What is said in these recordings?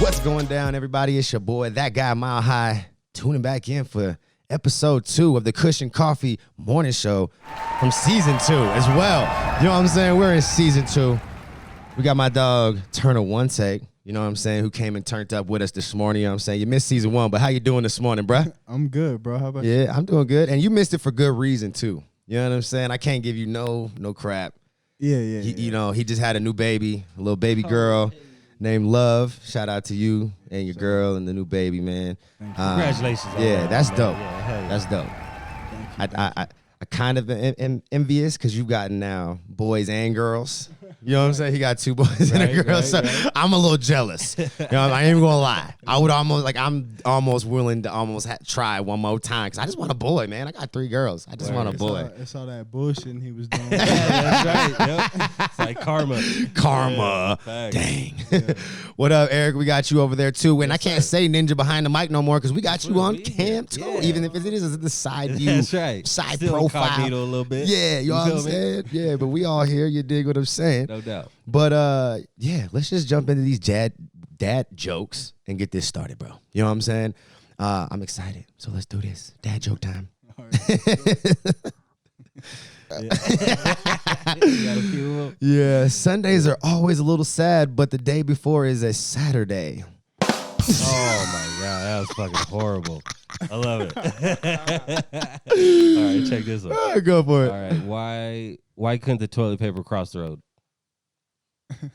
What's going down, everybody? It's your boy, that guy, Mile High, tuning back in for episode 2 of the Kush Coughfee Morning Show from season 2 as well. You know what I'm saying? We're in season 2. We got my dog, Turner One Take, you know what I'm saying, who came and turned up with us this morning. You know what I'm saying? You missed season 1, but how you doing this morning, bruh? I'm good, bro. How about you? Yeah, I'm doing good. And you missed it for good reason, too. You know what I'm saying? I can't give you no crap. Yeah. You know, he just had a new baby, a little baby girl named Love. Shout out to you and your girl and the new baby, man. Congratulations. Yeah, that's dope. Yeah, that's dope. I kind of am envious because you've gotten now boys and girls. You know what I'm saying? He got 2 boys and a girl, so I'm a little jealous. You know, I ain't even gonna lie. I would almost I'm almost willing to try one more time because I just want a boy, man. I got 3 girls. I just want a boy. It's all that bullshit he was doing. that's right. Yep. It's like karma. Yeah, dang. Yeah. What up, Eric? We got you over there too. And I can't say ninja behind the mic no more because we got you on cam too. Yeah. Even if it is the side view, that's right. Side still profile, a little bit. Yeah, you know what I'm saying? Yeah, but we all here. You dig what I'm saying? No doubt. But yeah, let's just jump into these dad jokes and get this started, bro. You know what I'm saying? I'm excited, so let's do this. Dad joke time. All right. Yeah, Sundays are always a little sad, but the day before is a Saturday. Oh my God, that was fucking horrible. I love it. All right, check this out. All right, go for it. All right, why couldn't the toilet paper cross the road?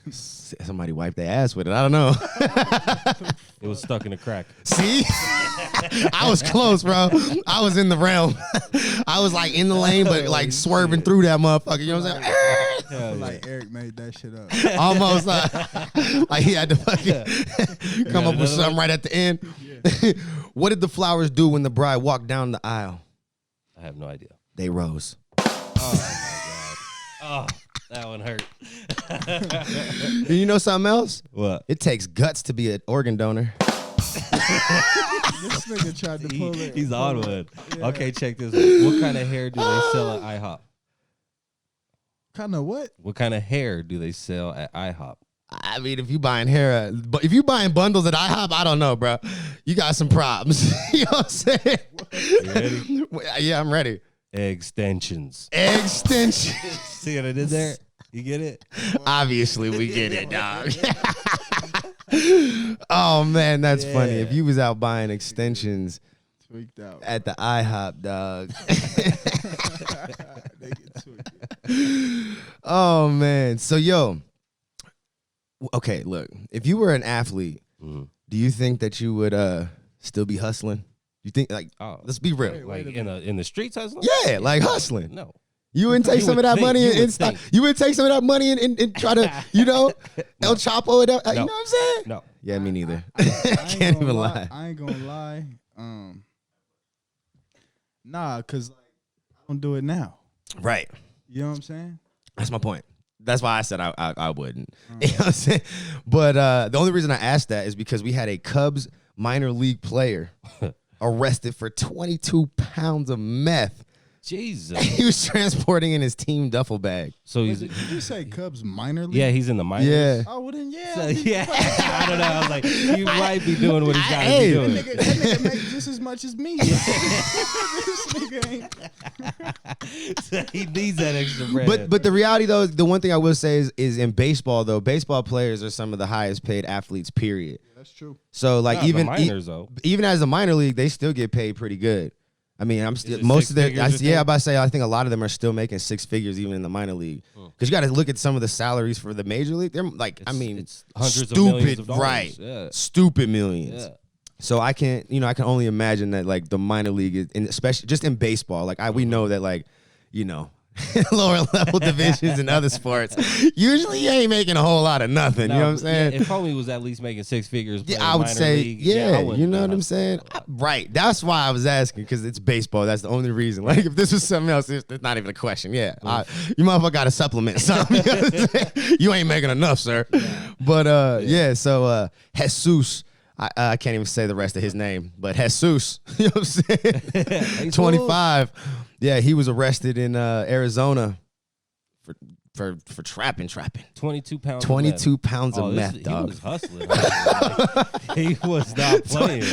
Somebody wiped their ass with it. I don't know. It was stuck in a crack. See? I was close, bro. I was in the realm. I was like in the lane, but like swerving through that motherfucker. You know what I'm saying? Like Eric made that shit up. Almost like he had to fucking come up with something right at the end. Yeah. What did the flowers do when the bride walked down the aisle? I have no idea. They rose. Oh my God. Oh. That one hurt. You know something else? What? It takes guts to be an organ donor. This nigga tried to pull it. He's on one. Yeah. Okay, check this out. What kind of hair do they sell at IHOP? Kind of what? What kind of hair do they sell at IHOP? I mean, if you buying hair, but if you buying bundles at IHOP, I don't know, bro. You got some problems. You know what I'm saying? You ready? Yeah, I'm ready. Extensions. See what I did there? You get it? Obviously, we get it, dog. Oh, man, that's funny. If you was out buying extensions tweaked out at the IHOP, dog. They get tweaked. Oh, man. So, yo. Okay, look. If you were an athlete, do you think that you would still be hustling? You think let's be real. Like in the streets hustling? Yeah, like hustling. No. You wouldn't take some of that money and you would take some of that money and try to, you know, El Chapo it up. You know what I'm saying? No. Yeah, me neither. I can't even lie. I ain't gonna lie. Nah, cause I don't do it now. Right. You know what I'm saying? That's my point. That's why I said I wouldn't. You know what I'm saying? But the only reason I asked that is because we had a Cubs minor league player arrested for 22 pounds of meth. Jesus. He was transporting in his team duffel bag. So he's. Did you say Cubs minor league? Yeah, he's in the minors. Yeah. Oh, well then, yeah. So, yeah. I don't know. I was like, he might be doing what he's got to be doing. That nigga makes just as much as me. This nigga ain't. So he needs that extra bread. But the reality, though, the one thing I will say is in baseball, though, baseball players are some of the highest paid athletes, period. Yeah, that's true. So, like, even even as a minor league, they still get paid pretty good. I mean, I'm still most of their. I'm about to say I think a lot of them are still making 6 figures even in the minor league. Because you got to look at some of the salaries for the major league. They're like, it's hundreds of millions of dollars. Right? Yeah. Stupid millions. Yeah. So I can only imagine that like the minor league is, and especially just in baseball, like we know that like, you know, lower level divisions and other sports, usually you ain't making a whole lot of nothing. No, you know what I'm saying? Yeah, if homie was at least making 6 figures, I would say, league, you know what I'm saying? Right. That's why I was asking, because it's baseball. That's the only reason. Like, if this was something else, it's not even a question. Yeah. You motherfucker got to supplement something. You know what I'm saying? You ain't making enough, sir. But, so Jesus, I can't even say the rest of his name, but Jesus, you know what I'm saying? 25. Yeah, he was arrested in Arizona for trapping. 22 pounds. 22 pounds of meth, He dog. was hustling. He was not playing.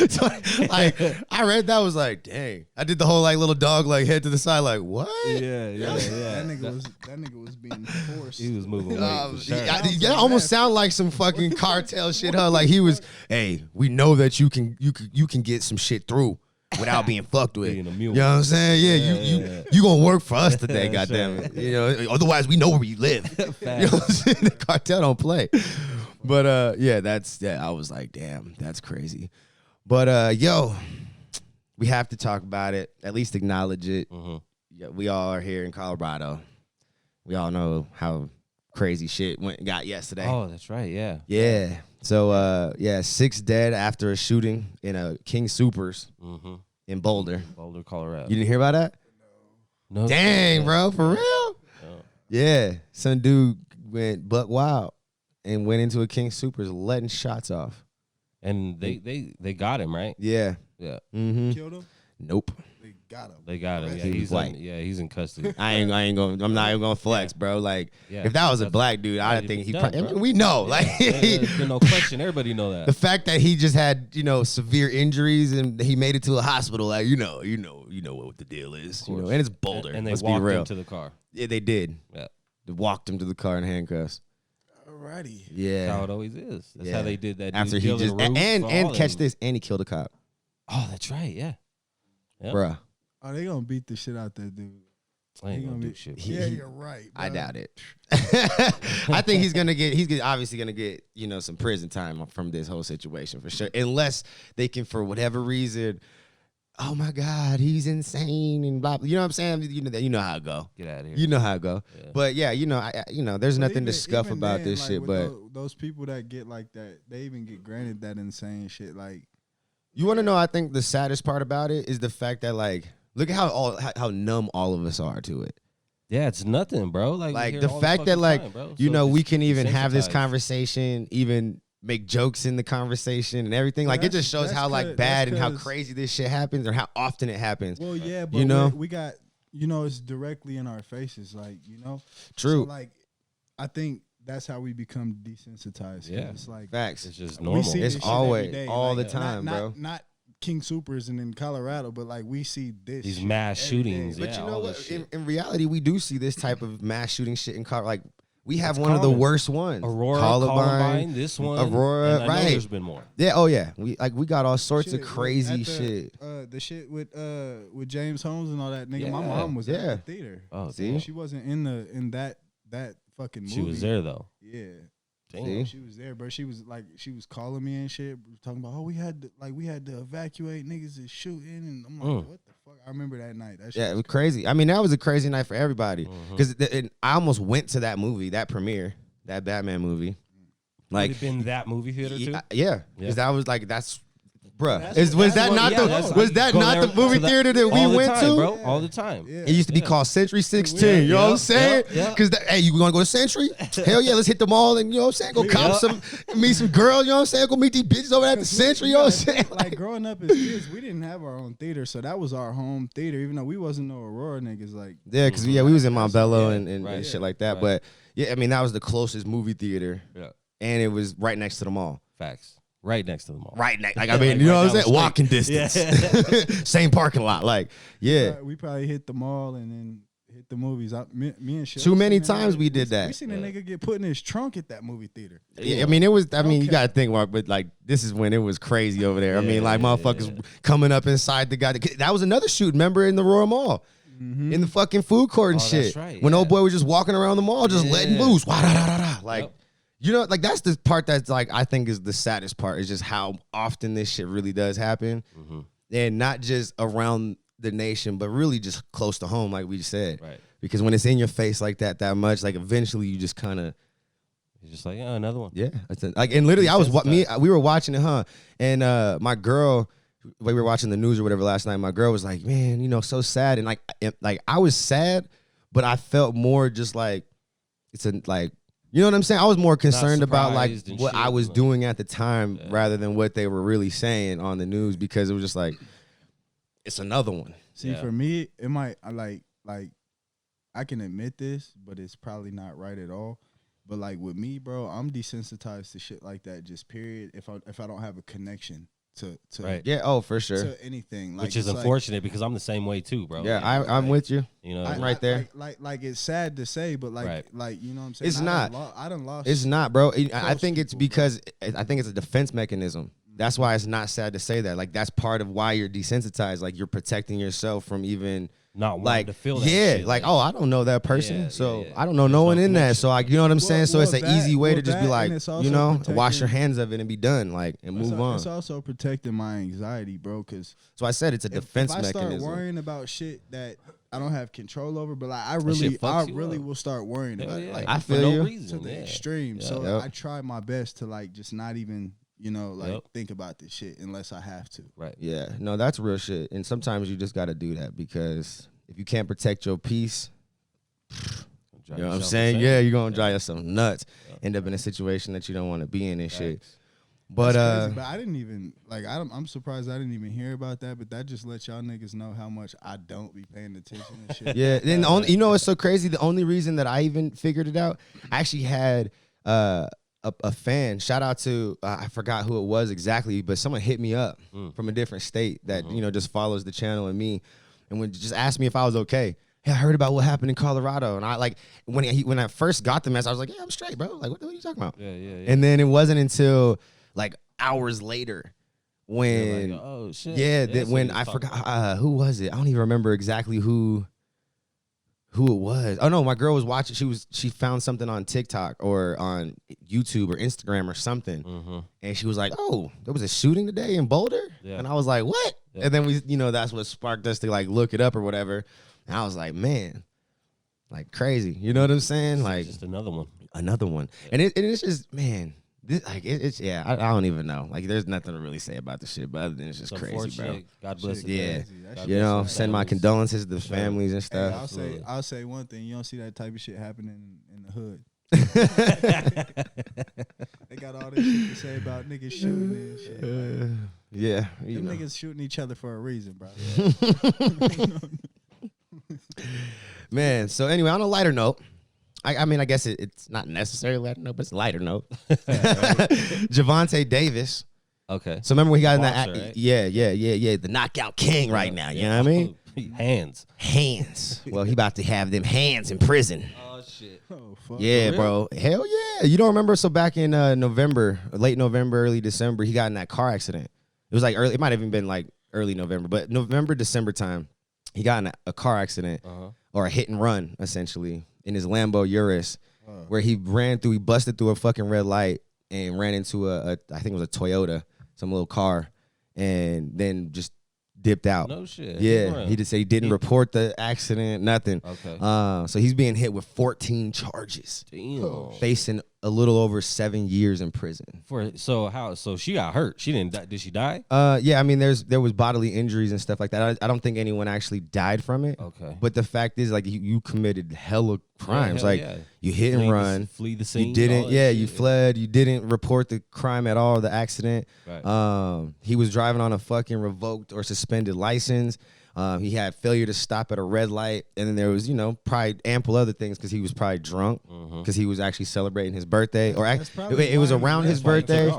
Like I read that, was like, dang. I did the whole like little dog like head to the side, like what? Yeah. That nigga was being forced. He was moving weight. For sure. Yeah, almost sound like some fucking cartel shit, huh? Like he was, hey, we know that you can get some shit through without being fucked with. Being a You mule. know what I'm saying? Yeah, you gonna work for us today, goddamn it. You know, otherwise we know where you live. You know what I'm saying? The cartel don't play. But I was like, damn, that's crazy. But yo, we have to talk about it. At least acknowledge it. Mm-hmm. Yeah, we all are here in Colorado. We all know how crazy shit got yesterday. Oh, that's right. Yeah. Yeah. So 6 dead after a shooting in a King Soopers in Boulder. Boulder, Colorado. You didn't hear about that? No. Dang, bro, for real? Oh. Yeah. Some dude went buck wild and went into a King Soopers letting shots off. And they got him, right? Yeah. Yeah. Mm-hmm. Killed him. Nope. They got him. Yeah, He's white. he's in custody. I'm not even gonna flex, bro. Like, if that was a black dude, I think he done, probably, bro. we know. Like, There's no question. Everybody know that. the fact that he just had, severe injuries and he made it to a hospital, like, you know what the deal is. And it's Boulder. And they Let's walked be real. him to the car. Yeah, they did. Yeah. They walked him to the car in handcuffs. Alrighty. Yeah. That's how it always is. That's how they did that. After dude he Dylan just Roof, and all catch them. this, and he killed a cop, Oh, that's right. Yeah. Yep. bruh. Oh, they gonna beat the shit out that dude. I ain't He gonna gonna do be- shit. He- Yeah, you're right. I bro. doubt it. I think he's obviously gonna get some prison time from this whole situation for sure, unless they can, for whatever reason, oh my God, he's insane and blah, blah. You know what I'm saying? You know how it go. Get out of here. You know how it go. Yeah. But yeah, there's But nothing even- to scuff even about then, this like, shit. with But those people that get like that, they even get granted that insane shit. Like, you want to know? I think the saddest part about it is the fact that, like, look at how numb all of us are to it. Yeah, it's nothing, bro. Like we hear The all fact that, fucking like, time, bro. you So know, we just can even have this desensitized. conversation, even make jokes in the conversation and everything. Like, it just shows how like bad and how crazy this shit happens, or how often it happens. well, yeah, but You know? we got, it's directly in our faces, like, True. So, like, I think that's how we become desensitized. 'Cause Yeah. it's like Facts. It's just we normal. see It's this shit always every day, all like, the time, bro. Not King Supers and in Colorado, but like we see this. These shit mass every day. shootings. But Yeah, you know all what? this shit. In reality, we do see this type of mass shooting shit in Colorado. Like, we have It's one of the common. worst ones. Aurora, Columbine. Columbine, this one, Aurora, and I know right. There's been more. Yeah. Oh yeah. We got all sorts Shit, of crazy at the, shit. The shit with James Holmes and all that nigga. My Yeah. mom was Yeah. at the theater. Oh, See? damn. She wasn't in that fucking movie. She was there though. Yeah. Damn. See? She was there, bro. She was calling me and shit, talking about, we had to evacuate, niggas is shooting, and I'm like, what the fuck? I remember that night. That shit Yeah, it was crazy. I mean, that was a crazy night for everybody, because I almost went to that movie, that premiere, that Batman movie. Like, Had it been that movie theater too? yeah, Yeah. because that was like, that's, bruh. That's Was that not the movie theater that we all the went time, to? bro? All the time. Yeah. It used to be called Century 16. You know what I'm saying? yeah. Because, hey, you want to go to Century? Hell yeah, let's hit the mall and, you know what I'm saying? Go cop meet some girls, you know what I'm saying? Go meet these bitches over at the Century, you know what I'm saying? Like growing up as kids, we didn't have our own theater, so that was our home theater, even though we wasn't no Aurora niggas. Like, Yeah, because we was in Montbello Yeah, and right, shit like that. right. But, yeah, I mean, that was the closest movie theater. Yeah. And it was right next to the mall. Facts. Right next to the mall. Right next. Like, I mean, Like, you know right what I'm down saying? the Walking street. distance. Same parking lot. Like, yeah. we probably hit the mall and then hit the movies. Me and shit. Too many times we did that. We seen a nigga get put in his trunk at that movie theater. Yeah, I mean, it was, you Okay. got to think, Mark, but like, this is when it was crazy over there. I mean, like, motherfuckers coming up inside the guy. That was another shoot, remember, in the Royal Mall. In the fucking food court and Oh, shit. that's right, When yeah. old boy was just walking around the mall, just letting Yeah. loose. Wah, da, da, da, da. Like, Yep. you know, like, that's the part that's, like, I think is the saddest part, is just how often this shit really does happen. And not just around the nation, but really just close to home, like we said. Right. Because when it's in your face like that much, like, eventually you just kind of, It's just like, another one. yeah. Like, and literally, we were watching it, huh? And my girl, we were watching the news or whatever last night. My girl was like, man, you know, so sad. And like I was sad, but I felt more just like, like, you know what I'm saying? I was more concerned about like surprised and what shit, I was like- doing at the time rather than what they were really saying on the news, because it was just like, it's another one. See, Yeah. for me, it might I I can admit this, but it's probably not right at all. But like with me, bro, I'm desensitized to shit like that. Just period. If I don't have a connection to Right. Yeah. Oh, for sure. to anything, like, Which is it's unfortunate because I'm the same way too, bro. Yeah, I'm with you. You know, I'm right there. Like it's sad to say, but like Right. like you know what I'm saying. It's not. I done lost. It's not, bro. I close think it's people, because I think it's a defense mechanism. That's why it's not sad to say that. Like that's part of why you're desensitized. Like you're protecting yourself from even not wanting like to feel that yeah, shit, like oh I don't know that person, Yeah, so yeah. I don't know no There's one no in that. connection. So like you know what I'm saying. So it's an easy way to just be that, like and it's also you know wash protecting- your hands of it and be done like and move on. It's also protecting my anxiety, bro. Because So I said it's a defense if I start mechanism. worrying about shit that I don't have control over, but like I shit fucks you really up. will start worrying Hell about yeah. it. Like I For feel no you. reason, to the yeah. extreme. Yeah. So Yep. I try my best to like just not even, you know, like Yep. think about this shit unless I have to. Right. Yeah, no, that's real shit. And sometimes you just got to do that because if you can't protect your peace, you know what I'm saying? Yeah, you're gonna drive yourself nuts. End up in a situation that you don't want to be in and shit. But That's crazy, but I didn't even like. I'm surprised I didn't even hear about that. But that just lets y'all niggas know how much I don't be paying attention and shit. yeah, then the only, you know what's so crazy? The only reason that I even figured it out, I actually had a fan. Shout out to I forgot who it was exactly, but someone hit me up from a different state that you know just follows the channel and me, and would just asked me if I was okay. Hey, I heard about what happened in Colorado, and I like when I first got the message, I was like, yeah, I'm straight, bro. Like, what are you talking about? Yeah. And then it wasn't until like hours later when Like, oh shit. yeah, so when you I was forgot who was it? I don't even remember exactly who it was. Oh no, my girl was watching. She found something on TikTok or on YouTube or Instagram or something, Mm-hmm. and she was like, "Oh, there was a shooting today in Boulder," Yeah. and I was like, "What?" Yeah. And then that's what sparked us to like look it up or whatever. And I was like, "Man, like crazy," you know what I'm saying? Like just another one. another one, and it's just man. It's yeah, I don't even know. Like, there's nothing to really say about the shit, but other than it's just It's crazy, bro. unfortunate. God bless Shit it. Yeah. crazy. That God shit You bless know, it. send my Families. condolences to the Sure. families and Hey, stuff. Absolutely. I'll say one thing. You don't see that type of shit happening in the hood. They got all this shit to say about niggas shooting and shit. Like, Yeah, you them know. niggas shooting each other for a reason, bro. Man, so anyway, on a lighter note, I mean, I guess it's not necessarily lighter note, but it's a lighter note. Javante Davis. Okay. So remember when he got in that? Boxer, right? Yeah, the knockout king right now. You know what I mean? Hands. Hands. Well, he about to have them hands in prison. Oh shit. Oh fuck. Yeah, real? bro. Hell yeah. You don't remember? So back in November, late November, early December, he got in that car accident. It was like early. It might have even been like early November, but November, December time, he got in a car accident or a hit and run, essentially, in his Lambo Urus, where he busted through a fucking red light and ran into I think it was a Toyota, some little car, and then just dipped out. No shit. Yeah, he just said he didn't report the accident, nothing. Okay. So he's being hit with 14 charges, Damn. facing a little over 7 years in prison. So she got hurt. She didn't die. Did she die? Yeah, I mean, there was bodily injuries and stuff like that. I don't think anyone actually died from it. Okay. But the fact is, like, you committed hella crimes. hell like, yeah. you hit and run. Flee the scene. You didn't, all that yeah, shit. you fled. You didn't report the crime at all, the accident. Right. He was driving on a fucking revoked or suspended license. He had failure to stop at a red light. And then there was, probably ample other things because he was probably drunk because he was actually celebrating his birthday. Or it was around his birthday.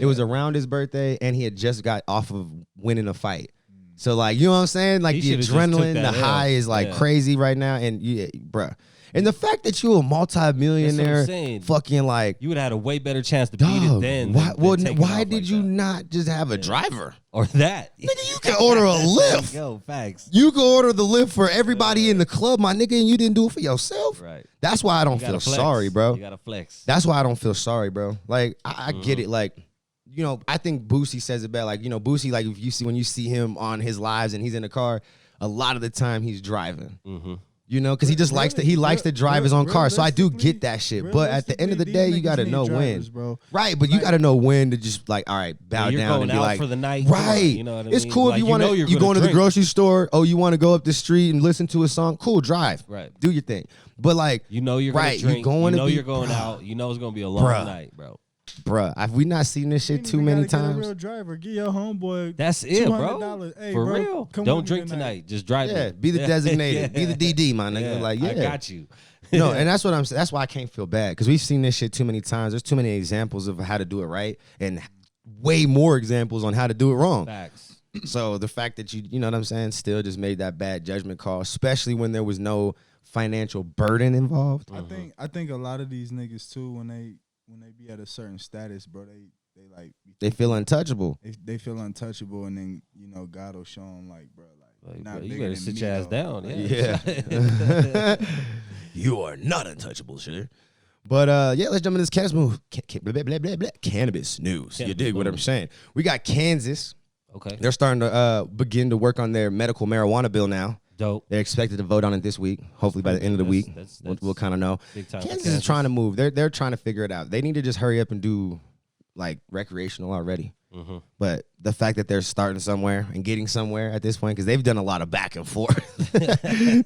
It was around his birthday, and he had just got off of winning a fight. So, like, you know what I'm saying? Like, He the should've just took adrenaline, that the L. high is, like, Yeah. crazy right now. And, yeah, bruh. And the fact that you a multi-millionaire saying. fucking, like, You would have had a way better chance to beat it dog, then. why did you not just have a driver? Or that? Nigga, you can order a lift. Yo, facts. You can order the lift for everybody in the club, my nigga, and you didn't do it for yourself. Right. That's why I don't You gotta feel flex. sorry, bro. You gotta flex. That's why I don't feel sorry, bro. Like, I get it. Like, I think Boosie says it better. Like, Boosie, like, when you see him on his lives and he's in the car, a lot of the time he's driving. Mm-hmm. Because he just likes to drive his own car. So I do get that shit. But at the end of the day, you got to know when. bro. Right, but you got to know when to just, like, all right, bow You're down going and be out like, for the night. right. You know what I It's mean? cool Like, if you want to. you're You gonna going to the drink. grocery store? Oh, you want to go up the street and listen to a song? Cool, drive. Right. Do your thing. But, like, You know you're right, gonna drink. you're going to you know be, you're going bruh, out. You know it's gonna be a long bruh. night, bro. Bruh, we not seen this shit too many Get a times. real driver. Get your homeboy. That's it, bro. $200. Hey, For bro, real. come Don't with me drink tonight. Just drive Yeah, it. be the designated, be the DD, my nigga. Like, yeah, I got you. No, and that's what I'm saying. That's why I can't feel bad because we've seen this shit too many times. There's too many examples of how to do it right, and way more examples on how to do it wrong. Facts. So the fact that you know what I'm saying, still just made that bad judgment call, especially when there was no financial burden involved. I think a lot of these niggas too, when they be at a certain status, bro, They feel untouchable. they feel untouchable, and then God will show them like, bro, Like, not bro, you bigger better than sit me, your ass though. down. Yeah. Yeah. You are not untouchable, shit. But yeah, let's jump into this cannabis move. Cannabis news. You dig what I'm saying? We got Kansas. Okay. They're starting to begin to work on their medical marijuana bill now. Dope. They're expected to vote on it this week. Hopefully by the end of the week, we'll kind of know. Big time. Kansas is trying to move. They're trying to figure it out. They need to just hurry up and do like recreational already. Mm-hmm. But the fact that they're starting somewhere and getting somewhere at this point, because they've done a lot of back and forth.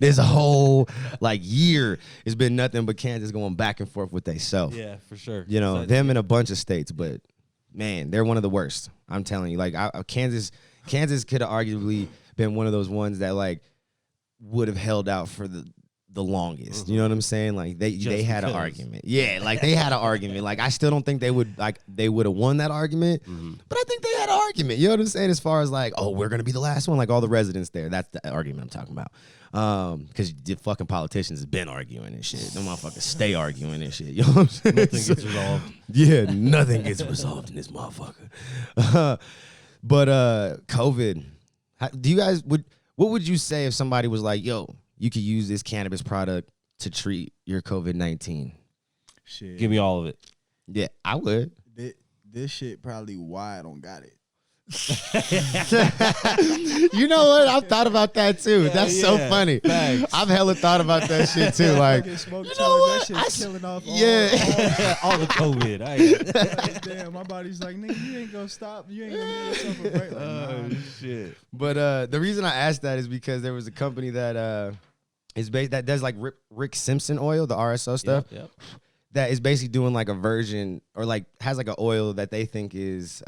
This whole like year has been nothing but Kansas going back and forth with themselves. Yeah, for sure. You know, them in a bunch of states, but man, they're one of the worst. I'm telling you, like Kansas could have arguably been one of those ones that like would have held out for the longest. You know what I'm saying? Like they had an argument. Yeah, like they had an argument. Like I still don't think they would have won that argument, but I think they had an argument. You know what I'm saying? As far as like, oh, we're gonna be the last one, like all the residents there. That's the argument I'm talking about. Because the fucking politicians has been arguing and shit. Them motherfuckers stay arguing and shit. You know what I'm saying? Nothing gets resolved. Yeah, nothing gets resolved in this motherfucker. But COVID, do you guys what would you say if somebody was like, yo, you could use this cannabis product to treat your COVID-19? Shit. Give me all of it. Yeah, I would. This shit probably why I don't got it. You know what? I've thought about that too. That's so funny. Thanks. I've hella thought about that shit too. Like, you know what? That shit's killing off all, All the COVID. damn, my body's like, nigga, you ain't gonna stop. You ain't gonna give yourself a break. Like, nah. Shit. but the reason I asked that is because there was a company that that does like Rick Simpson oil, the RSO stuff. Yep. That is basically doing like a version or like has like an oil that they think is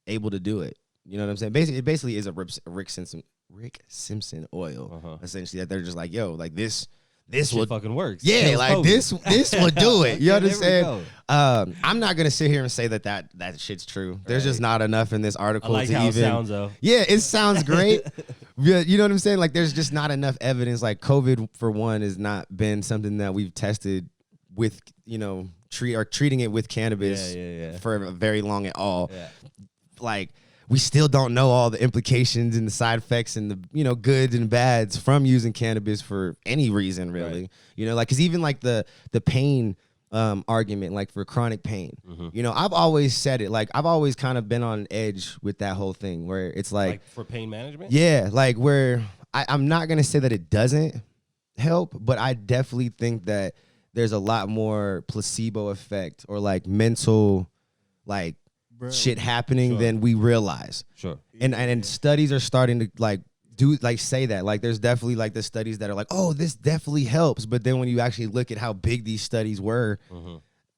able to do it. You know what I'm saying? Basically, it basically is a Rick Simpson oil. Essentially, that they're just like, yo, like this will fucking works. Yeah, Kills like COVID. this will do it. You Okay, there we understand? I'm not gonna sit here and say that shit's true. There's just not enough in this I article like to how even. it sounds though. Yeah, it sounds great. Yeah, you know what I'm saying? Like, there's just not enough evidence. Like, COVID for one has not been something that we've tested with, treating it with cannabis for very long at all. Yeah. Like, we still don't know all the implications and the side effects and the goods and bads from using cannabis for any reason, really. Right. Like, because even like the pain argument, like for chronic pain, I've always said it. Like, I've always kind of been on edge with that whole thing where it's like for pain management. Yeah, like where I'm not gonna say that it doesn't help, but I definitely think that there's a lot more placebo effect or like mental like shit happening than we realize. Sure. And studies are starting to like say that. Like, there's definitely like the studies that are like, oh, this definitely helps. But then when you actually look at how big these studies were,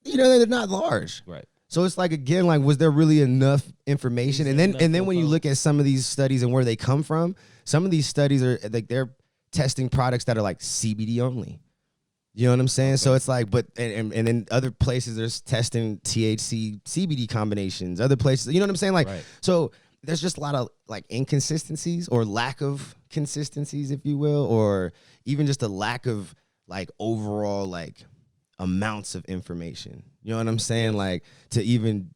they're not large. Right. So it's like, again, like, was there really enough information? And then when you look at some of these studies and where they come from, some of these studies are like they're testing products that are like CBD only. You know what I'm saying? Okay. So it's like, but and then other places there's testing THC CBD combinations. Other places, you know what I'm saying? Like, so there's just a lot of like inconsistencies or lack of consistencies, if you will, or even just a lack of like overall like amounts of information. You know what I'm saying? Like, to even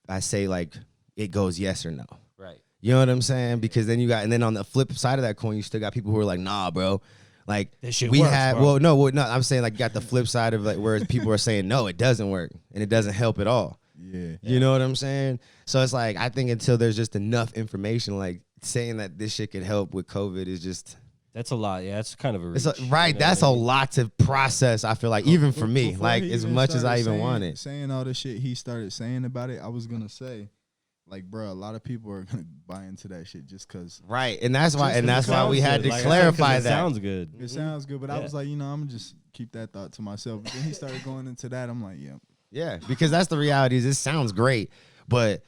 I say like it goes yes or no. Right. You know what I'm saying? Because then and then on the flip side of that coin, you still got people who are like, nah, bro. Like, we works, had, bro. no, I'm saying like you got the flip side of like where people are saying, no, it doesn't work and it doesn't help at all. Yeah. You know what I'm saying? So it's like, I think until there's just enough information, like saying that this shit could help with COVID is just. That's a lot. Yeah, that's kind of a reach. That's a lot to process, I feel like, even for me, like as much as I even want it. Saying all the shit he started saying about it, I was going to say, like, bro, a lot of people are gonna buy into that shit just cause. Right, and that's why we had to like, clarify that. It sounds good. It sounds good, but I was like, I'm gonna just keep that thought to myself. But then he started going into that. I'm like, yeah, Yeah, because that's the reality. Is it sounds great, but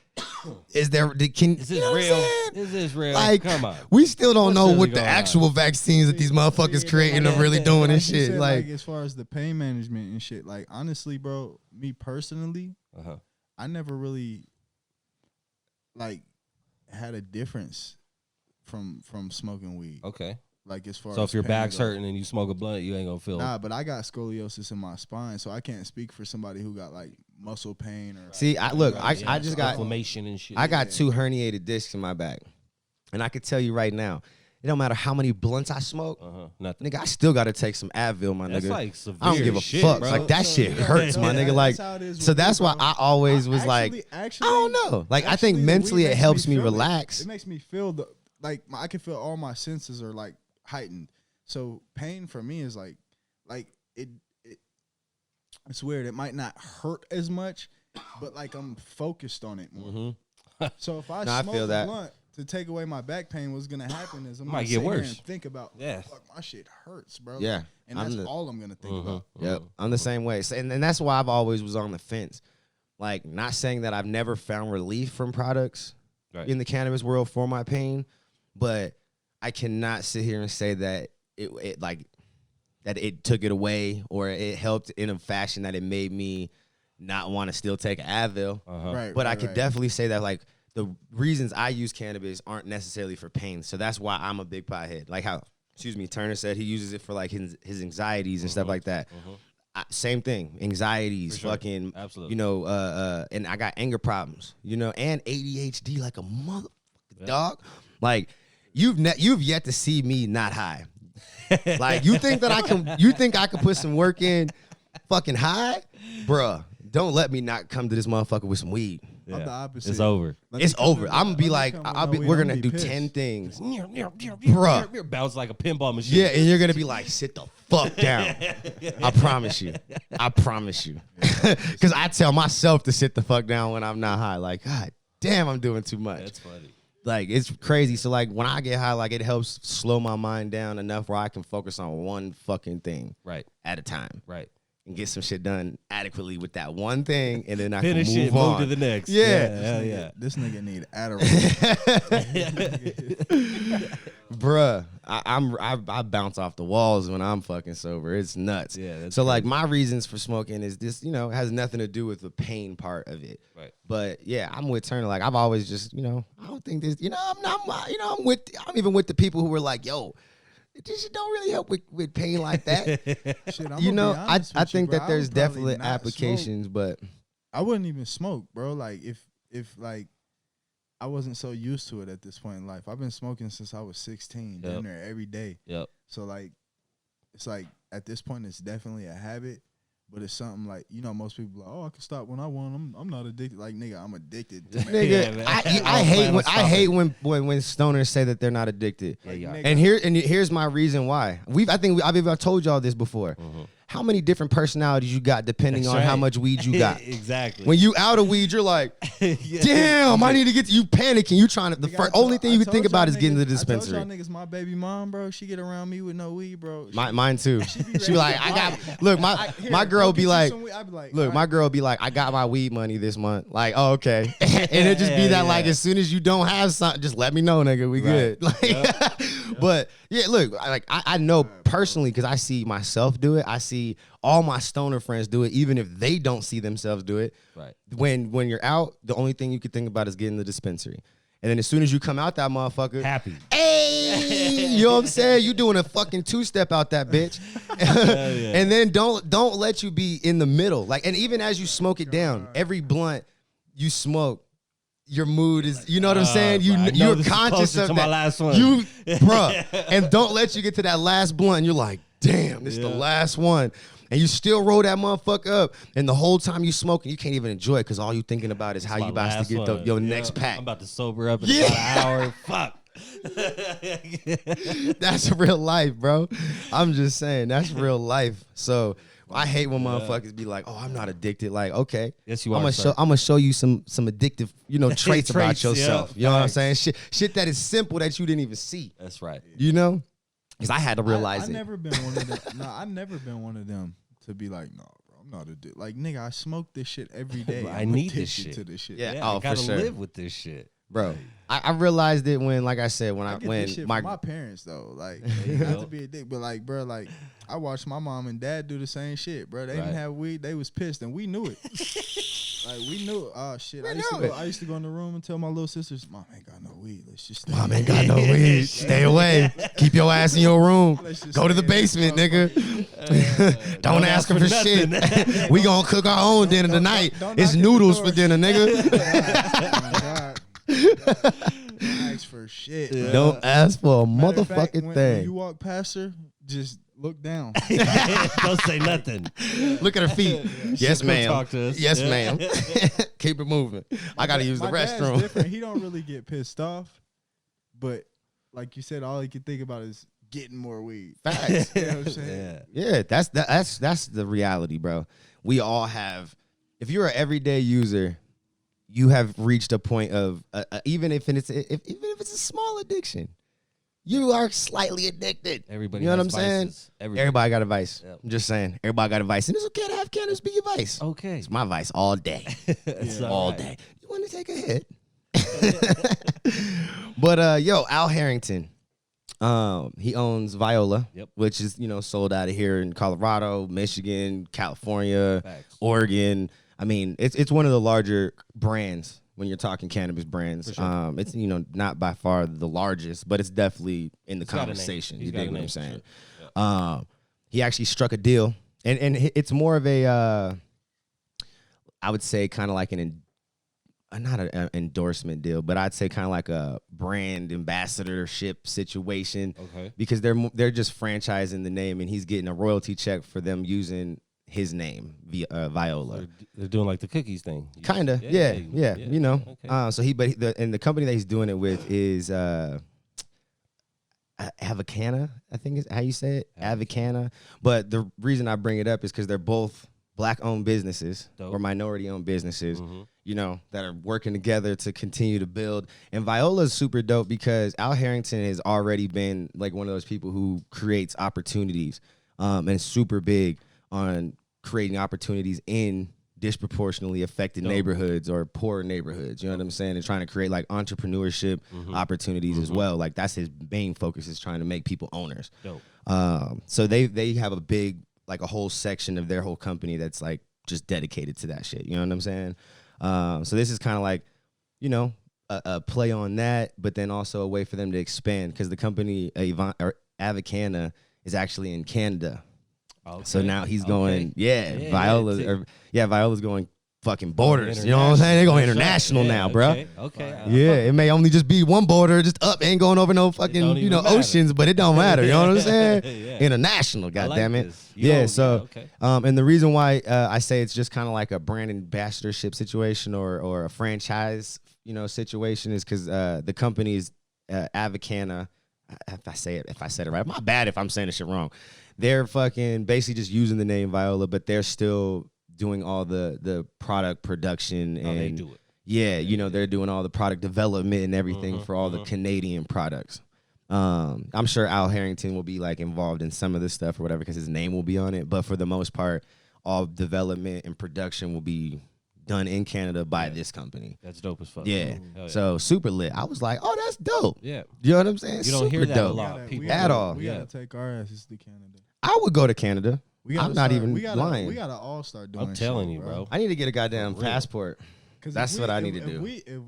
is there? Is this real? Is this real? Like, come on. we still don't know really what the going actual vaccines that these motherfuckers creating are really doing and you shit. said, Like, as far as the pain management and shit, like honestly, bro, me personally, I never really like had a difference from smoking weed. Okay. Like as far So as if your pain back's goes. hurting and you smoke a blunt, you ain't gonna feel. Nah, but I got scoliosis in my spine, so I can't speak for somebody who got like muscle pain or. see, I just got inflammation and shit. I got 2 herniated discs in my back, and I could tell you right now, it don't matter how many blunts I smoke, nothing. nigga, I still got to take some Advil, my That's nigga. like severe I don't give a shit, fuck. bro. Like that shit hurts, my nigga. Like, so that's why I always was like, I don't know. Like, I think mentally it helps me relax. It makes me feel I can feel all my senses are like heightened. So pain for me is like it's weird. It might not hurt as much, but like I'm focused on it more. So if I smoke a blunt to take away my back pain, what's gonna happen is I'm gonna sit here and think about, fuck, my shit hurts, bro. Yeah, and that's all I'm gonna think about. Yep, I'm the same way. So, and that's why I've always was on the fence. Like, not saying that I've never found relief from products in the cannabis world for my pain, but I cannot sit here and say that it took it away or it helped in a fashion that it made me not want to still take Advil. But I could definitely say that like the reasons I use cannabis aren't necessarily for pain. So that's why I'm a big pothead. Like how, Turner said he uses it for like his anxieties and stuff like that. Same thing, anxieties, fucking, absolutely. You know, and I got anger problems, you know, and ADHD like a motherfucking dog. Like you've yet to see me not high. Like you think I can put some work in fucking high? Bruh, don't let me not come to this motherfucker with some weed. I'm the opposite. It's over. It's over. I'm gonna be like, we're gonna do 10 things. Bruh. Bounce like a pinball machine. Yeah, and you're gonna be like, sit the fuck down. I promise you. Because I tell myself to sit the fuck down when I'm not high. Like, God damn, I'm doing too much. That's funny. Like, it's crazy. So, like, when I get high, like, it helps slow my mind down enough where I can focus on one fucking thing at a time. Right. And get some shit done adequately with that one thing, and then I finish can move it, on. move to the next. Yeah. This nigga need Adderall. Bruh, I bounce off the walls when I'm fucking sober. It's nuts. Yeah. So like my reasons for smoking is this, you know, has nothing to do with the pain part of it. Right. But yeah, I'm with Turner. Like I've always just, you know, I don't think this, you know, I'm even with the people who were like, yo, this shit don't really help with pain like that. Shit, you know, I think that there's definitely applications, but I wouldn't even smoke, bro. Like if like I wasn't so used to it at this point in life. I've been smoking since I was 16, down there every day. Yep. So like, it's like at this point it's definitely a habit, but it's something like, you know, most people are like, oh, I can stop when I want. I'm not addicted. Like nigga, I'm addicted. To nigga, I hate when stoners say that they're not addicted. Yeah, and here's my reason why. I've told y'all this before. How many different personalities you got depending on how much weed you got. Exactly. When you out of weed, you're like, damn, I need to get to you panicking. You trying to, the only thing you can think about is getting to the dispensary. I told y'all niggas, my baby mom, bro, she get around me with no weed, bro. Mine too. She be like, my girl be like, look, my girl be like, I got my weed money this month. Like, oh, okay. And it just be that like, as soon as you don't have something, just let me know, nigga, we good. Like, but yeah, look, like I know personally because I see myself do it. I see all my stoner friends do it, even if they don't see themselves do it. Right. When you're out, the only thing you can think about is getting the dispensary. And then as soon as you come out that motherfucker, happy. Hey, you know what I'm saying? You doing a fucking 2-step out that bitch. And then don't let you be in the middle. Like, and even as you smoke it down, every blunt you smoke, your mood is, you know what I'm saying? You're conscious of to that. My last one. Bruh. And don't let you get to that last blunt. And you're like, damn, this is the last one. And you still roll that motherfucker up. And the whole time you smoking, you can't even enjoy it because all you thinking about is how you about to get your next pack. I'm about to sober up in about an hour. Fuck. That's real life, bro. I'm just saying, that's real life. So I hate when motherfuckers be like, "Oh, I'm not addicted." Like, okay, yes, you are. I'm gonna show you some addictive, you know, traits about yourself. You know what I'm saying? Shit that is simple that you didn't even see. That's right. You know, because I had to realize it. I've never been one of them. No, I've never been one of them to be like, no, bro, I'm not addicted. Like, nigga, I smoke this shit every day. I need this shit. To this shit. Yeah, I gotta live with this shit. Bro, I realized it when, like I said, when this shit from my parents though, like not to be a dick, but like, bro, like I watched my mom and dad do the same shit, bro. They didn't have weed, they was pissed, and we knew it. Like we knew, oh shit. I used to go in the room and tell my little sisters, "Mom ain't got no weed. Let's just stay. Mom ain't got no weed. Stay away. Keep your ass in your room. Go to the basement, nigga. Don't ask her for shit. We gonna cook our own dinner tonight. It's noodles for dinner, nigga." Oh my God. Don't ask for shit. Yeah. Don't ask for a motherfucking thing. When you walk past her, just look down. Don't say nothing. Look at her feet. Yes, ma'am. Talk to us. Yes, ma'am. Keep it moving. I gotta use the restroom. Dad's different. He don't really get pissed off, but like you said, all he can think about is getting more weed. Facts. You know what I'm saying? Yeah, that's the reality, bro. We all have. If you're an everyday user, you have reached a point of even if it's a small addiction, you are slightly addicted. Everybody, you know what I'm saying? Everybody got a vice. Yep. I'm just saying, everybody got a vice, and it's okay to have cannabis be your vice. Okay, it's my vice all day, all day. You want to take a hit? But yo, Al Harrington, he owns Viola, which is sold out of here in Colorado, Michigan, California, Oregon. I mean, it's one of the larger brands when you're talking cannabis brands. Sure. It's not by far the largest, but it's definitely in the conversation. You dig what I'm saying? Sure. Yeah. He actually struck a deal, and it's more of a I would say kind of like not an endorsement deal, but I'd say kind of like a brand ambassadorship situation. Okay. Because they're just franchising the name, and he's getting a royalty check for them using his name, Viola. They're doing like the cookies thing. Kinda, yeah. Okay. So the company that he's doing it with is Avicana, I think is how you say it, Avicana. But the reason I bring it up is because they're both Black-owned businesses or minority-owned businesses, that are working together to continue to build. And Viola's super dope because Al Harrington has already been like one of those people who creates opportunities, and is super big on creating opportunities in disproportionately affected neighborhoods or poor neighborhoods. You know what I'm saying? And trying to create like entrepreneurship opportunities as well. Like that's his main focus, is trying to make people owners. Dope. So they have a big, like a whole section of their whole company that's like just dedicated to that shit. You know what I'm saying? So this is kind of like, a play on that, but then also a way for them to expand, because the company Avicana is actually in Canada. Okay. So now he's going, Viola's going fucking borders. You know what I'm saying? They're going international now, bro. Okay. It may only just be one border, just up, ain't going over no fucking, oceans, but it don't matter. You know what I'm saying? International, goddammit. And the reason why I say it's just kind of like a brand ambassadorship situation or a franchise, situation is because the company's Avicana. If I said it right, my bad if I'm saying this shit wrong. They're fucking basically just using the name Viola, but they're still doing all the product production and they do it. Yeah, they're doing all the product development and everything for all the Canadian products. I'm sure Al Harrington will be like involved in some of this stuff or whatever because his name will be on it, but for the most part, all development and production will be done in Canada by this company. That's dope as fuck. Yeah. So super lit. I was like, oh, that's dope. Yeah. You know what I'm saying? You don't hear that a lot. At all. We gotta take our asses to Canada. I would go to Canada. I'm not even lying. We gotta all start doing. I'm telling you, bro. I need to get a goddamn passport. That's what I need to do. If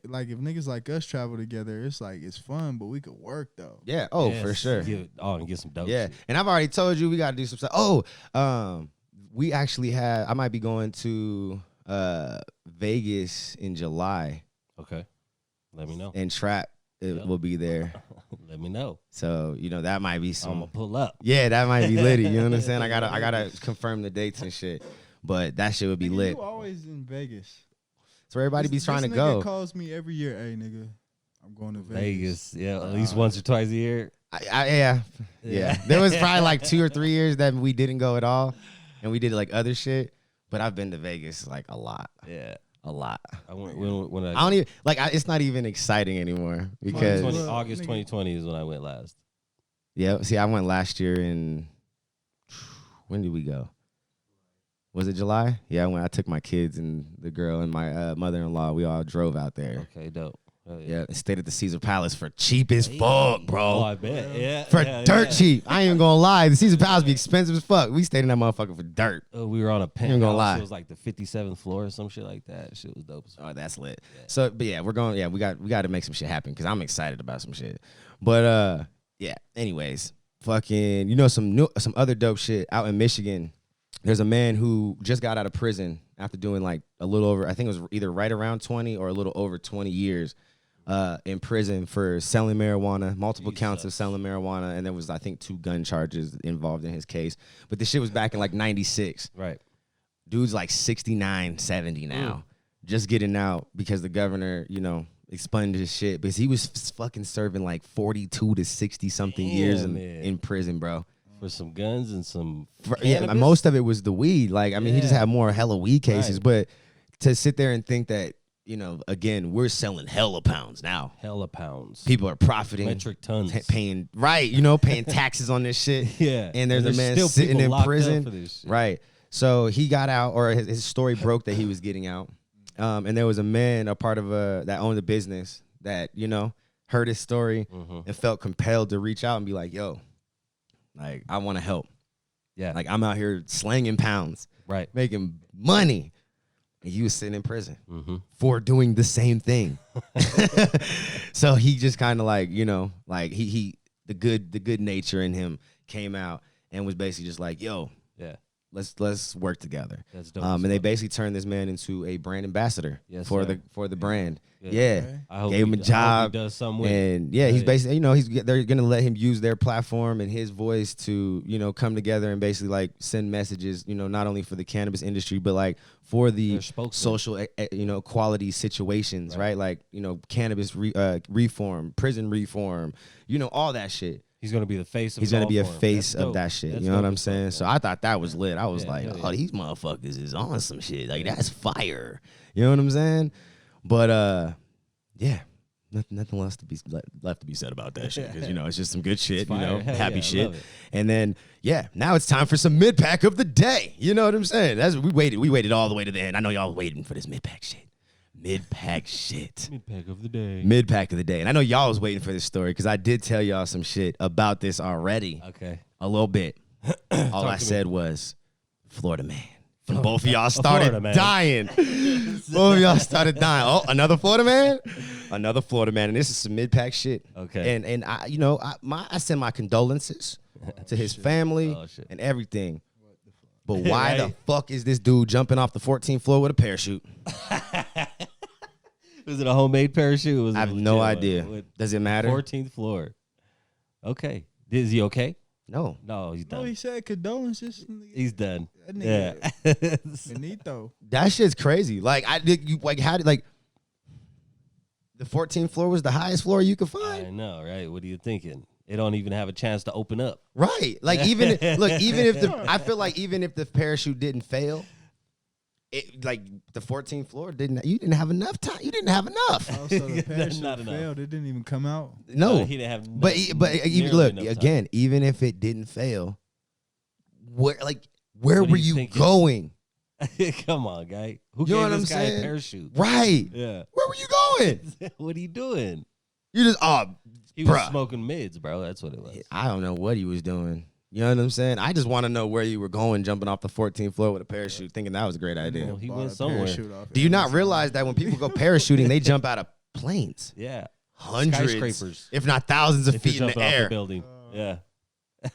niggas like us travel together, it's like it's fun, but we could work though. Yeah. Oh, for sure. And get some dope. Yeah. Shit. And I've already told you we gotta do some stuff. Oh, we actually I might be going to Vegas in July. Okay. Let me know. And Trap will be there. Let me know. So, that might be some. I'm gonna pull up. Yeah, that might be litty. You know what I'm saying? I gotta confirm the dates and shit. But that shit would be lit. You always in Vegas. So everybody be trying to go. go. Nigga calls me every year, hey nigga, I'm going to Vegas. Yeah, at least once or twice a year. Yeah. There was probably like 2 or 3 years that we didn't go at all, and we did like other shit. But I've been to Vegas like a lot. Yeah. A lot. I went I don't even it's not even exciting anymore because August 2020 is when I went last. Yeah. See, I went last year when did we go? Was it July? Yeah, when I took my kids and the girl and my mother-in-law, we all drove out there. Okay, dope. Yeah, and stayed at the Caesar Palace for cheap as fuck, bro. Oh, I bet. Yeah. For dirt cheap. I ain't even gonna lie. The Caesar Palace be expensive as fuck. We stayed in that motherfucker for dirt. We were on a penthouse. Ain't gonna lie. It was like the 57th floor or some shit like that. Shit was dope. Oh, that's lit. Yeah. So, but yeah, we're going. Yeah, we got to make some shit happen because I'm excited about some shit. But yeah. Anyways, fucking, some other dope shit out in Michigan. There's a man who just got out of prison after doing like a little over. I think it was either right around 20 or a little over 20 years. In prison for selling marijuana, multiple counts of selling marijuana, and there was, I think, 2 gun charges involved in his case. But this shit was back in like 96. Right. Dude's like 69, 70 now. Just getting out because the governor, expunged his shit. Because he was fucking serving like 42 to 60-something years in prison, bro. For some guns and some yeah, most of it was the weed. Like, I mean, he just had more hella weed cases. Right. But to sit there and think that, again, we're selling hella pounds now. Hella pounds. People are profiting. Metric tons. Paying taxes on this shit. Yeah. And there's a man sitting in prison. Right. So he got out, or his story broke that he was getting out. And there was a man, a part of that owned a business that, heard his story and felt compelled to reach out and be like, yo, like, I want to help. Yeah. Like, I'm out here slanging pounds. Right. Making money. And he was sitting in prison for doing the same thing. So he just kind of like, the good nature in him came out and was basically just like, yo, let's work together. That's dope. And they basically turned this man into a brand ambassador for the brand. Yeah. I hope gave him a job. He does something with it. And he's basically, they're gonna let him use their platform and his voice to, come together and basically like send messages, not only for the cannabis industry, but like for the social, equality situations, right? Like, cannabis reform, prison reform, all that shit. He's gonna be the face of. He's gonna be a face of that shit. You know what I'm saying? So I thought that was lit. I was like, oh, these motherfuckers is on some shit. Like, that's fire. You know what I'm saying? But yeah, nothing less to be left to be said about that shit because it's just some good shit. Happy shit. And then now it's time for some mid pack of the day. You know what I'm saying? We waited all the way to the end. I know y'all waiting for this mid pack shit. Mid-pack shit. Mid-pack of the day. Mid-pack of the day. And I know y'all was waiting for this story because I did tell y'all some shit about this already. Okay. A little bit. All I said was, Florida man. And both of y'all started dying. Both of y'all started dying. Oh, another Florida man? Another Florida man. And this is some mid-pack shit. Okay. And I send my condolences to his family and everything. But why the fuck is this dude jumping off the 14th floor with a parachute? Was it a homemade parachute? I have no idea. Does it matter? 14th floor. Okay. Is he okay? No, he's done. No, he said condolences. He's done. That nigga, yeah. Benito. That shit's crazy. Like, the 14th floor was the highest floor you could find. I know, right? What are you thinking? It don't even have a chance to open up. Right. Like, even if I feel like even if the parachute didn't fail, like the 14th floor you didn't have enough time. You didn't have enough. Oh, so the parachute failed. It didn't even come out. No, he didn't have. But even look again. Even if it didn't fail, where were you going? Come on, guy. Who you know gave what this I'm guy saying? a parachute? Right. Yeah. Where were you going? What are you doing? You just he was smoking mids, bro. That's what it was. I don't know what he was doing. You know what I'm saying? I just want to know where you were going, jumping off the 14th floor with a parachute, thinking that was a great idea. Well, he went somewhere. Do you not realize that when people go parachuting, they jump out of planes? Yeah. Hundreds, skyscrapers, if not thousands of feet in the air. Off the building. Yeah.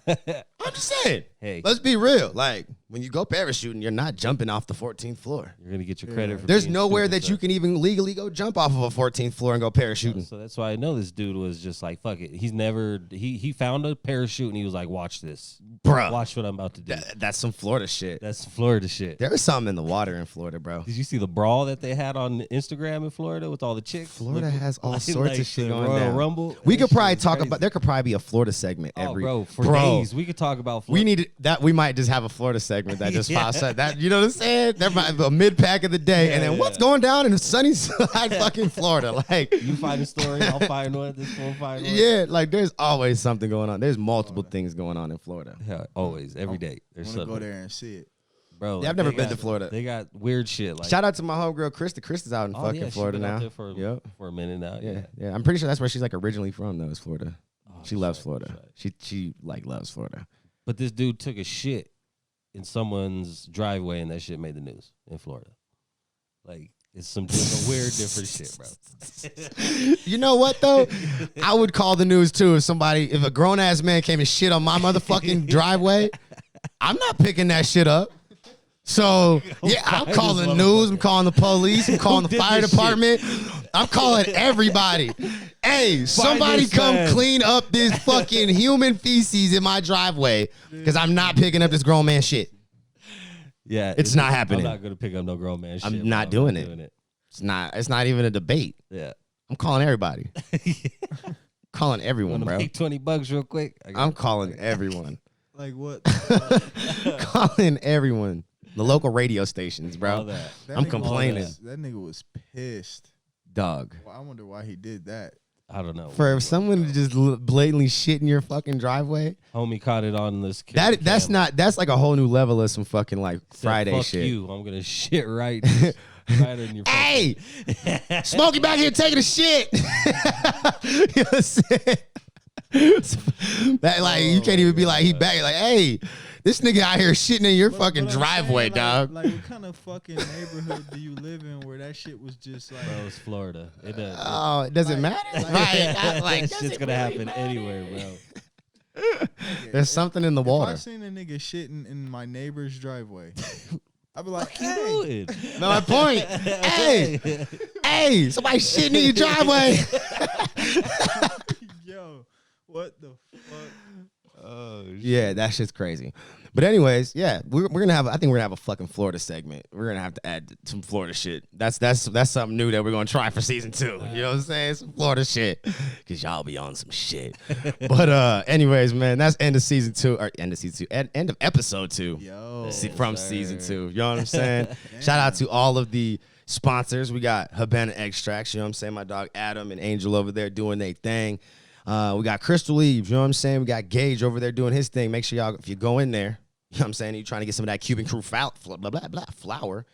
I'm just saying. Hey, let's be real. Like, when you go parachuting, you're not jumping off the 14th floor. You're gonna get your credit for. There's nowhere that you can even legally go jump off of a 14th floor and go parachuting. So that's why I know this dude was just like, fuck it. He's never. He found a parachute and he was like, watch this, bro. Watch what I'm about to do. That's some Florida shit. That's Florida shit. There was something in the water in Florida, bro. Did you see the brawl that they had on Instagram in Florida with all the chicks? Florida has all sorts of shit going down. Rumble. We could probably talk about. There could probably be a Florida segment every. For days we could talk about Florida. We need that. We might just have a Florida segment that just pops up. That, you know what I'm saying? There might be a mid pack of the day, and then what's going down in sunny side fucking Florida? Like, you find a story, I'll find one. This one find one. Yeah, like there's always something going on. There's multiple things going on in Florida. Yeah, always, every day. There's something. Go there and see it. Bro, Yeah, I've never been to Florida. They got weird shit. Like, shout out to my homegirl, Krista. Krista's out in fucking Florida now. Out there for a minute now. Yeah. I'm pretty sure that's where she's like originally from, though, is Florida. She loves Florida. She like loves Florida. But this dude took a shit in someone's driveway, and that shit made the news in Florida. Like, it's some weird, different shit, bro. You know what, though? I would call the news, too, if a grown-ass man came and shit on my motherfucking driveway. I'm not picking that shit up. So, yeah, I'm calling the news. I'm calling the police. I'm calling the fire department. I'm calling everybody. Hey, somebody come clean up this fucking human feces in my driveway because I'm not picking up this grown man shit. Yeah, it's not happening. I'm not gonna pick up no grown man shit. I'm not doing it. It's not even a debate. Yeah, I'm calling everybody. Calling everyone, bro. Make $20 real quick. I'm calling everyone. Like what? Calling everyone. The local radio stations, bro. I'm complaining. That nigga was pissed. Dog. Well, I wonder why he did that. I don't know. For someone to just blatantly shit in your fucking driveway. Homie caught it on this. That's like a whole new level of some fucking like Friday fuck shit. You, I'm gonna shit right in your face. Hey, Smokey back here taking a shit. You know what I'm saying? That like you can't even be like he back like, hey, this nigga out here shitting in your fucking driveway, dog. Like what kind of fucking neighborhood do you live in where that shit was just like? Bro, it's Florida. It does. Oh, it doesn't matter. Right? Like that shit's gonna happen anywhere, bro. There's something in the water. If I seen a nigga shitting in my neighbor's driveway, I'd be like, hey. No, my point. Hey, somebody shitting in your driveway. Yo, what the fuck? Oh, yeah, that shit's crazy. But anyways, yeah, we're gonna have. I think we're gonna have a fucking Florida segment. We're gonna have to add some Florida shit. That's something new that we're gonna try for season 2. You know what I'm saying? Some Florida shit, cause y'all be on some shit. But anyways, man, that's end of season 2 or end of episode 2. Yo, from season 2. You know what I'm saying? Shout out to all of the sponsors. We got Habana Extracts. You know what I'm saying? My dog Adam and Angel over there doing their thing. We got Crystal Leaves, you know what I'm saying? We got Gage over there doing his thing. Make sure y'all, if you go in there, you know what I'm saying, you're trying to get some of that Cuban Crew flour,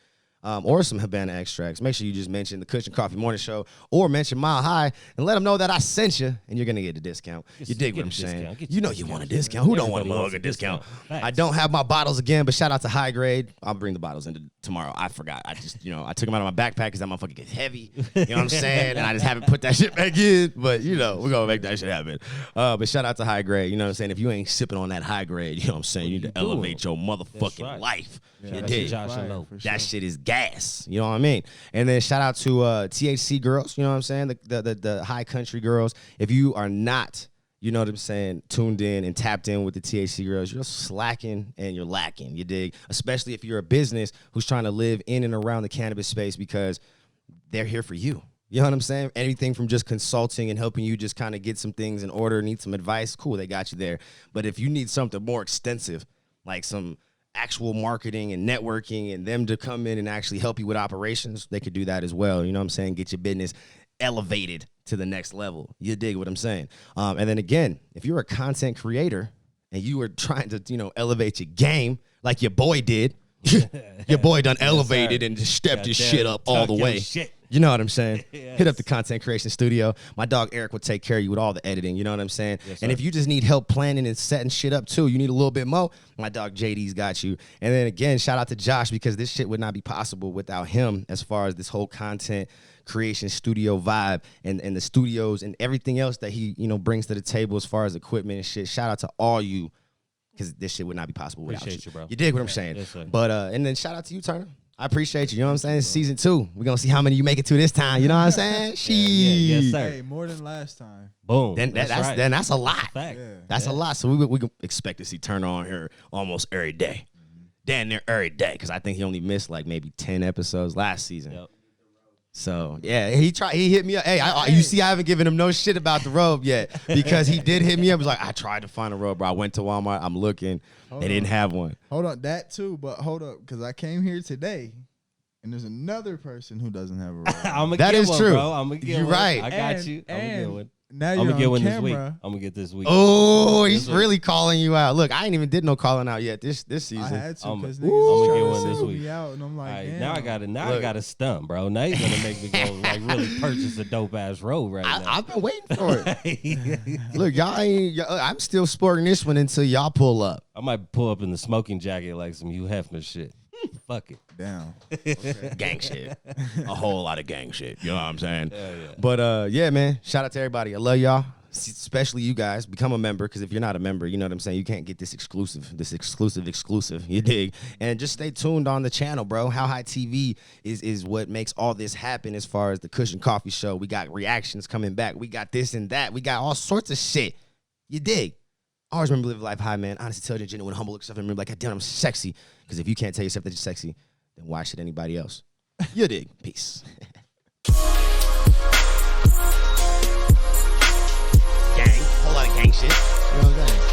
or some Habana extracts, make sure you just mention the Kush Coughfee Morning Show or mention Mile High and let them know that I sent you, and you're going to get a discount. You dig what I'm saying? You know you want a discount. Who don't want a discount? I don't have my bottles again, but shout out to High Grade. I'll bring the bottles in tomorrow. I forgot. I just, I took them out of my backpack because that motherfucker gets heavy. You know what I'm saying? And I just haven't put that shit back in. But, we're going to make that shit happen. But shout out to High Grade. You know what I'm saying? If you ain't sipping on that High Grade, you know what I'm saying? You need to elevate your motherfucking life. Yeah, you dig? That That shit is gas. You know what I mean? And then shout out to THC girls. You know what I'm saying? The high country girls. If you are not, you know what I'm saying, tuned in and tapped in with the THC girls, you're slacking and you're lacking. You dig? Especially if you're a business who's trying to live in and around the cannabis space, because they're here for you. You know what I'm saying? Anything from just consulting and helping you just kind of get some things in order, need some advice, cool, they got you there. But if you need something more extensive, like some actual marketing and networking and them to come in and actually help you with operations, they could do that as well. You know what I'm saying? Get your business elevated to the next level. You dig what I'm saying? And then again, if you're a content creator and you are trying to, elevate your game like your boy did, your boy done elevated and just stepped his shit up all the way. You know what I'm saying? Yes. Hit up the content creation studio. My dog Eric will take care of you with all the editing. You know what I'm saying? Yes, and if you just need help planning and setting shit up too, you need a little bit more, my dog JD's got you. And then again, shout out to Josh, because this shit would not be possible without him as far as this whole content creation studio vibe and the studios and everything else that he, brings to the table as far as equipment and shit. Shout out to all you, because this shit would not be possible without you. Bro. You dig what I'm saying? Yes, sir. But and then shout out to you, Turner. I appreciate you. You know what I'm saying? It's season 2. We're going to see how many you make it to this time. You know what I'm saying? Yes, sir. Hey, more than last time. Boom. Then that's a lot. Fact. Yeah. That's a lot. So we can expect to see Turner on here almost every day. Damn near every day. Because I think he only missed like maybe 10 episodes last season. Yep. So, yeah, he hit me up. Hey, you see, I haven't given him no shit about the robe yet, because he did hit me up. He was like, I tried to find a robe, bro. I went to Walmart. I'm looking. They didn't have one. Hold on. That too, but hold up, because I came here today, and there's another person who doesn't have a robe. That is true. Bro. I'm going to get one. You're right. I got you. I'm going to get one. now you're I'm gonna get on one camera. this week. I'm gonna get this week. Oh, he's really calling you out. Look, I ain't even did no calling out yet this season. I had to because I'm gonna niggas get was one trying this to week. me out, and I'm like, Right, damn. now I got to stunt, bro. Now you're gonna make me go like really purchase a dope ass robe right now. I've been waiting for it. Look, I'm still sporting this one until y'all pull up. I might pull up in the smoking jacket like some Hugh Hefner shit. Fuck it. Damn. Okay. Gang shit. A whole lot of gang shit. You know what I'm saying? Yeah. But yeah, man. Shout out to everybody. I love y'all. Especially you guys. Become a member, because if you're not a member, you know what I'm saying, you can't get this exclusive. You dig? And just stay tuned on the channel, bro. MileHigh TV is what makes all this happen as far as the Kush and Coffee Show. We got reactions coming back. We got this and that. We got all sorts of shit. You dig? Always remember live life high, man. Honest, intelligent, genuine, humble, yourself, and remember, like, damn, I'm sexy. Because if you can't tell yourself that you're sexy, then why should anybody else? You dig? Peace. Gang. Whole lot of gang shit. You know what I'm saying?